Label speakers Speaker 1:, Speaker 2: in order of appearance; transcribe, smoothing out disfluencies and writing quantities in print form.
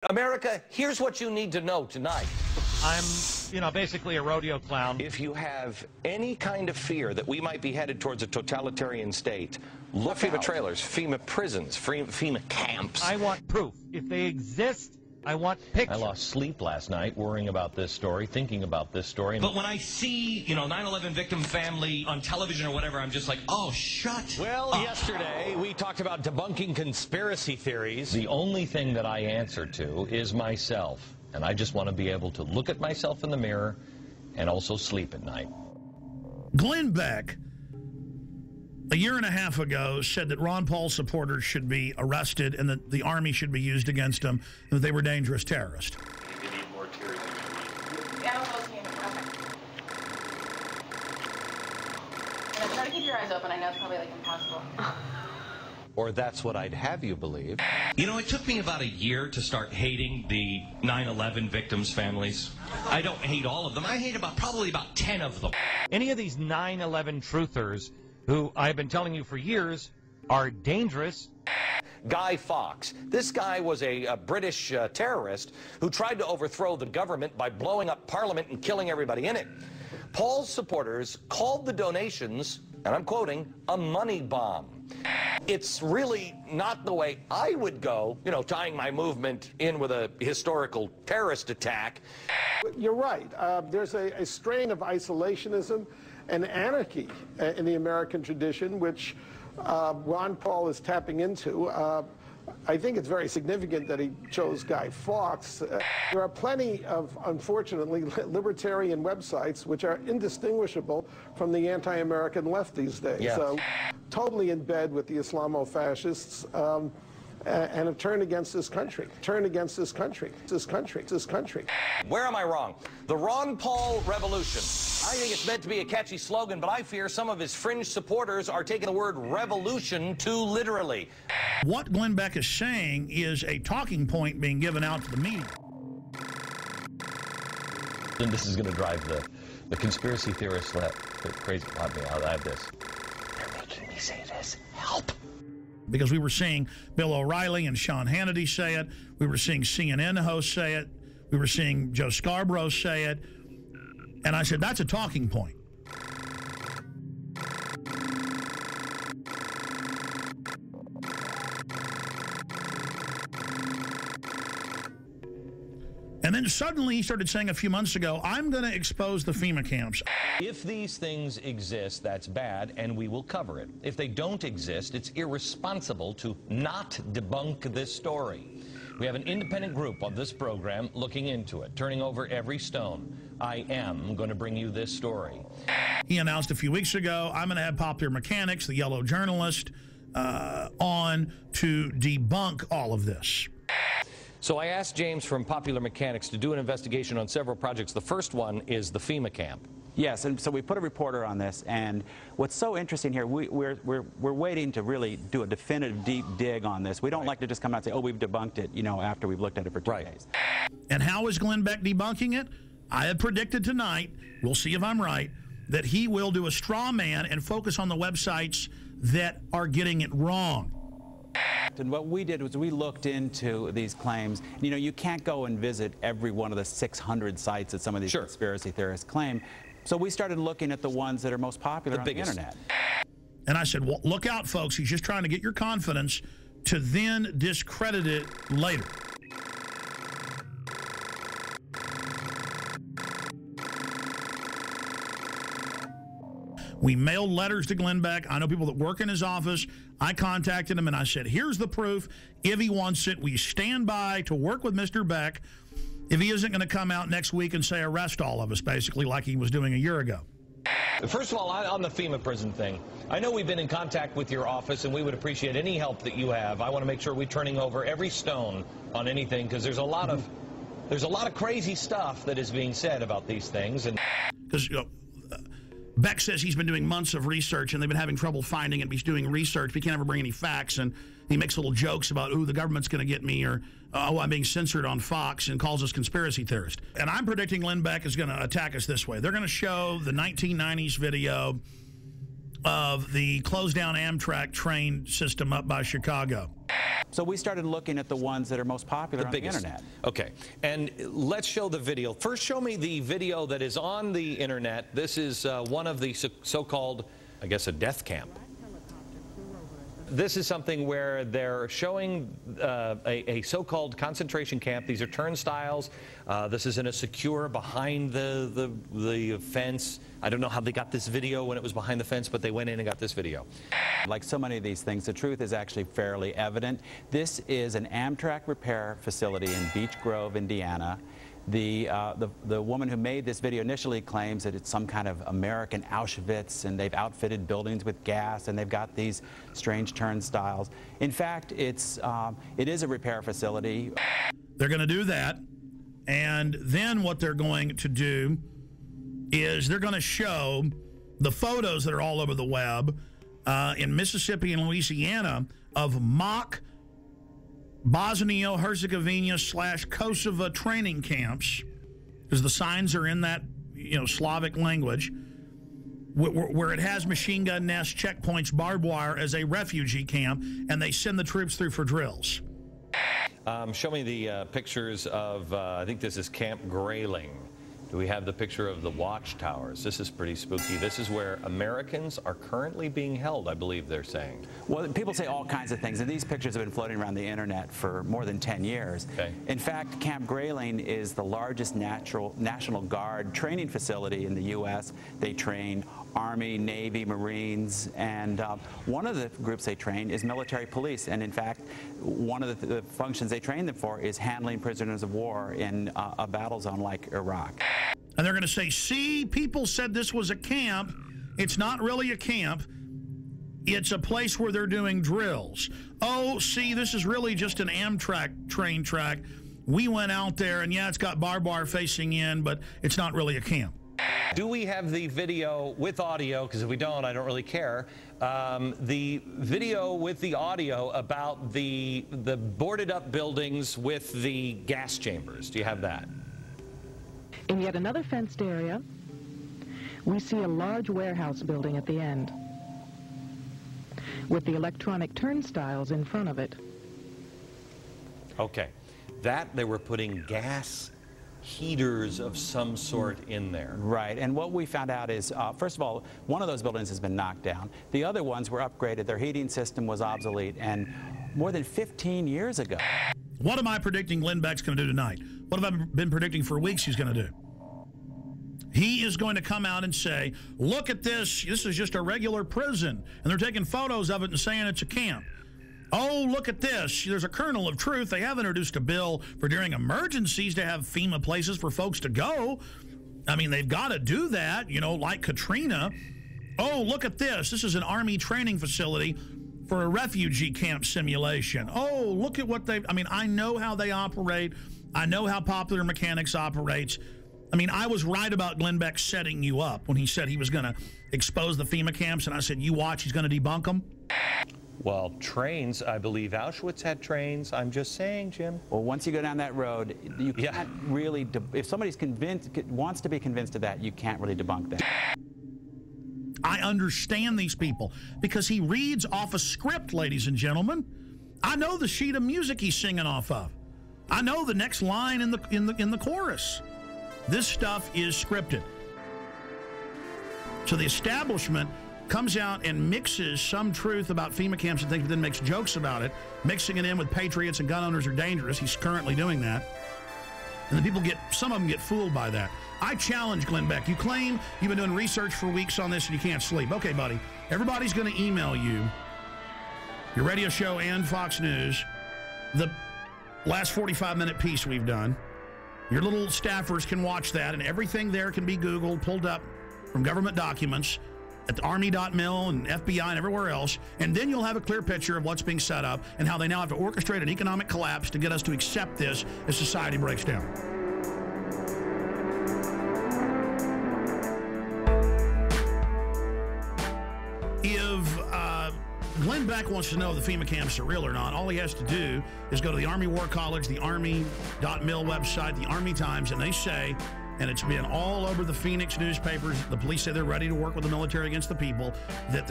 Speaker 1: America, here's what you need to know tonight.
Speaker 2: I'm, basically a rodeo clown.
Speaker 1: If you have any kind of fear that we might be headed towards a totalitarian state, look FEMA trailers, FEMA prisons, FEMA camps.
Speaker 2: I want proof. If they exist, I want pictures.
Speaker 3: I lost sleep last night worrying about this story, thinking about this story.
Speaker 4: But when I see, 9/11 victim family on television or whatever, I'm just like, oh, shut
Speaker 3: Well,
Speaker 4: up.
Speaker 3: yesterday we talked about debunking conspiracy theories. The only thing that I answer to is myself. And I just want to be able to look at myself in the mirror and also sleep at night.
Speaker 5: Glenn Beck, a year and a half ago, said that Ron Paul supporters should be arrested and that the Army should be used against them, and that they were dangerous terrorists.
Speaker 6: You need more tears than you need.
Speaker 7: Yeah, I'll go see him. Okay. Try to keep your eyes open. I know it's probably impossible.
Speaker 3: Or that's what I'd have you believe.
Speaker 4: It took me about a year to start hating the 9/11 victims' families. I don't hate all of them. I hate probably about 10 of them.
Speaker 2: Any of these 9/11 truthers who I've been telling you for years are dangerous.
Speaker 1: Guy Fawkes. This guy was a British terrorist who tried to overthrow the government by blowing up Parliament and killing everybody in it. Paul's supporters called the donations, and I'm quoting, a money bomb. It's really not the way I would go, tying my movement in with a historical terrorist attack.
Speaker 8: You're right. There's a strain of isolationism and anarchy in the American tradition, which Ron Paul is tapping into. I think it's very significant that he chose Guy Fawkes. There are plenty of, unfortunately, libertarian websites which are indistinguishable from the anti-American left these days.
Speaker 1: Yeah.
Speaker 8: So, totally in bed with the Islamo-fascists and have turned against this country. Turned against this country. This country.
Speaker 1: Where am I wrong? The Ron Paul revolution. I think it's meant to be a catchy slogan, but I fear some of his fringe supporters are taking the word revolution too literally.
Speaker 5: What Glenn Beck is saying is a talking point being given out to the media.
Speaker 3: And this is going to drive the conspiracy theorists crazy. I have this. They're making me say this. Help.
Speaker 5: Because we were seeing Bill O'Reilly and Sean Hannity say it. We were seeing CNN hosts say it. We were seeing Joe Scarborough say it. And I said, that's a talking point. And then suddenly he started saying a few months ago, I'm going to expose the FEMA camps.
Speaker 3: If these things exist, that's bad, and we will cover it. If they don't exist, it's irresponsible to not debunk this story. We have an independent group on this program looking into it, turning over every stone. I am going to bring you this story.
Speaker 5: He announced a few weeks ago, I'm going to have Popular Mechanics, the yellow journalist, on to debunk all of this.
Speaker 3: So I asked James from Popular Mechanics to do an investigation on several projects. The first one is the FEMA camp.
Speaker 9: Yes, and so we put a reporter on this, and what's so interesting here, we're waiting to really do a definitive deep dig on this. We don't like to just come out and say, oh, we've debunked it, after we've looked at it for 2 days.
Speaker 5: And how is Glenn Beck debunking it? I have predicted tonight, we'll see if I'm right, that he will do a straw man and focus on the websites that are getting it wrong.
Speaker 9: And what we did was we looked into these claims. You can't go and visit every one of the 600 sites that some of these conspiracy theorists claim. So we started looking at the ones that are most popular on the internet.
Speaker 5: And I said, well, look out, folks. He's just trying to get your confidence to then discredit it later. We mailed letters to Glenn Beck. I know people that work in his office. I contacted him and I said, here's the proof. If he wants it, we stand by to work with Mr. Beck if he isn't going to come out next week and say arrest all of us, basically, like he was doing a year ago.
Speaker 3: First of all, on the FEMA prison thing, I know we've been in contact with your office, and we would appreciate any help that you have. I want to make sure we're turning over every stone on anything, because there's a lot of crazy stuff that is being said about these things. And
Speaker 5: because Beck says he's been doing months of research, and they've been having trouble finding it. He's doing research, but he can't ever bring any facts, and he makes little jokes about, ooh, the government's going to get me, or, oh, I'm being censored on Fox, and calls us conspiracy theorists. And I'm predicting Glenn Beck is going to attack us this way. They're going to show the 1990s video of the closed-down Amtrak train system up by Chicago.
Speaker 9: So we started looking at the ones that are most popular on the internet.
Speaker 3: Okay, and let's show the video. First, show me the video that is on the internet. This is one of the so-called, I guess, a death camp. This is something where they're showing a so-called concentration camp. These are turnstiles. This is in a secure behind the fence. I don't know how they got this video when it was behind the fence, but they went in and got this video.
Speaker 9: Like so many of these things, the truth is actually fairly evident. This is an Amtrak repair facility in Beech Grove, Indiana. The woman who made this video initially claims that it's some kind of American Auschwitz, and they've outfitted buildings with gas, and they've got these strange turnstiles. In fact, it is a repair facility.
Speaker 5: They're going to do that, and then what they're going to do is they're going to show the photos that are all over the web in Mississippi and Louisiana of mock Bosnia-Herzegovina/Kosovo training camps, because the signs are in that, Slavic language, where it has machine gun nests, checkpoints, barbed wire as a refugee camp, and they send the troops through for drills.
Speaker 3: Show me the pictures of, I think this is Camp Grayling. Do we have the picture of the watchtowers? This is pretty spooky. This is where Americans are currently being held, I believe they're saying.
Speaker 9: Well, people say all kinds of things, and these pictures have been floating around the internet for more than 10 years.
Speaker 3: Okay.
Speaker 9: In fact, Camp Grayling is the largest National Guard training facility in the U.S. They train Army, Navy, Marines, and one of the groups they train is military police. And in fact, one of the functions they train them for is handling prisoners of war in a battle zone like Iraq.
Speaker 5: And they're going to say, see, people said this was a camp. It's not really a camp. It's a place where they're doing drills. Oh, see, this is really just an Amtrak train track. We went out there, and yeah, it's got barbed wire facing in, but it's not really a camp.
Speaker 3: Do we have the video with audio? Because if we don't, I don't really care. The video with the audio about the boarded up buildings with the gas chambers. Do you have that?
Speaker 10: In yet another fenced area, we see a large warehouse building at the end, with the electronic turnstiles in front of it.
Speaker 3: Okay. That, they were putting gas heaters of some sort in there.
Speaker 9: Right, and what we found out is, first of all, one of those buildings has been knocked down. The other ones were upgraded. Their heating system was obsolete, and more than 15 years ago.
Speaker 5: What am I predicting Glenn Beck's going to do tonight? What have I been predicting for weeks he's going to do? He is going to come out and say, look at this. This is just a regular prison. And they're taking photos of it and saying it's a camp. Oh, look at this. There's a kernel of truth. They have introduced a bill for during emergencies to have FEMA places for folks to go. I mean, they've got to do that, like Katrina. Oh, look at this. This is an Army training facility for a refugee camp simulation. Oh, look at what I know how they operate. I know how Popular Mechanics operates. I mean, I was right about Glenn Beck setting you up when he said he was going to expose the FEMA camps, and I said, you watch, he's going to debunk them.
Speaker 3: Well, trains, I believe Auschwitz had trains. I'm just saying, Jim.
Speaker 9: Well, once you go down that road, you can't really, if somebody's wants to be convinced of that, you can't really debunk that.
Speaker 5: I understand these people because he reads off a script, ladies and gentlemen. I know the sheet of music he's singing off of. I know the next line in the chorus. This stuff is scripted. So the establishment comes out and mixes some truth about FEMA camps and things, but then makes jokes about it, mixing it in with patriots and gun owners are dangerous. He's currently doing that. And then people some of them get fooled by that. I challenge Glenn Beck. You claim you've been doing research for weeks on this and you can't sleep. Okay, buddy. Everybody's going to email you, your radio show and Fox News, the last 45-minute piece we've done. Your little staffers can watch that, and everything there can be Googled, pulled up from government documents at the Army.mil and FBI and everywhere else, and then you'll have a clear picture of what's being set up and how they now have to orchestrate an economic collapse to get us to accept this as society breaks down. If Glenn Beck wants to know if the FEMA camps are real or not, all he has to do is go to the Army War College, the Army.mil website, the Army Times, and they say, and it's been all over the Phoenix newspapers, the police say they're ready to work with the military against the people, that